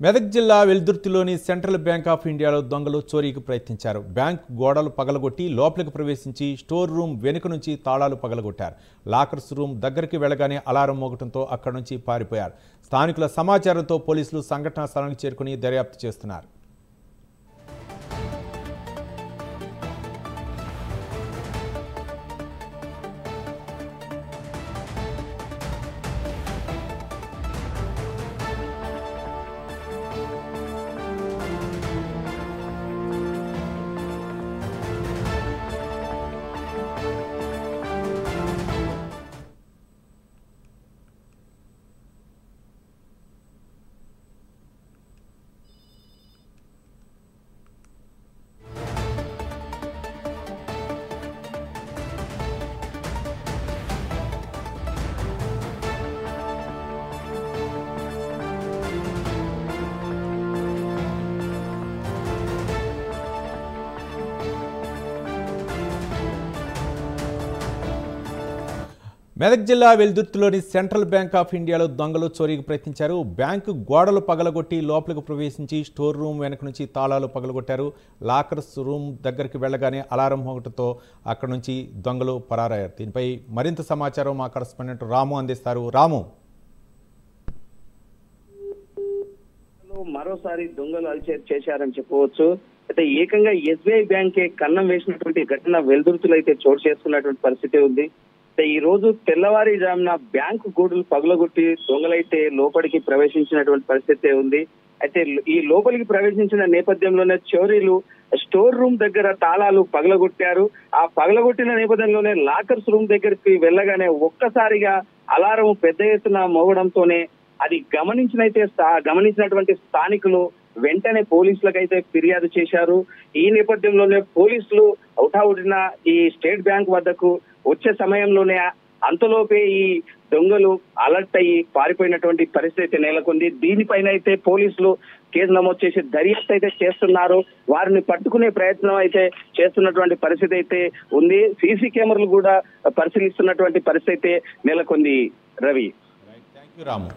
మెదక్ జిల్లా వెల్దుర్తిలోని central bank of ఇండియాలో దొంగలు చోరీకి ప్రయత్నించారు. బ్యాంక్ గోడలు పగలగొట్టి లోపలికి ప్రవేశించి స్టోర్ రూమ్ వెనుక నుంచి తాళాలు పగలగొట్టారు. లాకర్స్ రూమ్ దగ్గరికి వెళ్లగానే అలారం మోగటంతో అక్కడి నుంచి పారిపోయారు. స్థానికుల సమాచారంతో పోలీసులు సంఘటనా స్థలానికి చేరుకుని దర్యాప్తు చేస్తున్నారు. మెదక్ జిల్లా వెల్దుర్తిలోని సెంట్రల్ బ్యాంక్ ఆఫ్ ఇండియాలో దొంగలు చోరీకి ప్రయత్నించారు. బ్యాంకు గోడలు పగలగొట్టి లోపలికి ప్రవేశించి స్టోర్ రూమ్ వెనక నుంచి తాళాలు పగలగొట్టారు. లాకర్స్ రూమ్ దగ్గరికి వెళ్లగానే అలారం మోగటంతో అక్కడి నుంచి దొంగలు పరారయ్యారు. దీనిపై మరింత సమాచారం మా కరెస్పాండెంట్ రాము అందిస్తారు. రాము, మరోసారి దొంగలు అలచేరు చేశారని చెప్పవచ్చు. అయితే ఏకంగా ఎస్బీఐ బ్యాంకే కన్నం వేసినటువంటి ఘటన వెల్దుర్తిలో అయితే చోటు చేసుకున్నటువంటి పరిస్థితి ఉంది. ఈ రోజు తెల్లవారుజామున బ్యాంకు గోడలు పగులగొట్టి దొంగలైతే లోపలికి ప్రవేశించినటువంటి పరిస్థితి ఉంది. అయితే ఈ లోపలికి ప్రవేశించిన నేపథ్యంలోనే చోరీలు స్టోర్ రూమ్ దగ్గర తాళాలు పగలగొట్టారు. ఆ పగలగొట్టిన నేపథ్యంలోనే లాకర్స్ రూమ్ దగ్గరికి వెళ్ళగానే ఒక్కసారిగా అలారం పెద్ద ఎత్తున మోగడంతోనే అది గమనించినటువంటి స్థానికులు వెంటనే పోలీసులకైతే ఫిర్యాదు చేశారు. ఈ నేపథ్యంలోనే పోలీసులు హుటాహుటిన ఈ స్టేట్ బ్యాంక్ వద్దకు వచ్చే సమయంలోనే అంతలోపే ఈ దొంగలు అలర్ట్ అయ్యి పారిపోయినటువంటి పరిస్థితి నెలకొంది. దీనిపైన అయితే పోలీసులు కేసు నమోదు చేసి దర్యాప్తు అయితే చేస్తున్నారు. వారిని పట్టుకునే ప్రయత్నం అయితే చేస్తున్నటువంటి పరిస్థితి అయితే ఉంది. సీసీ కెమెరాలు కూడా పరిశీలిస్తున్నటువంటి పరిస్థితి నెలకొంది. రవి, రాము.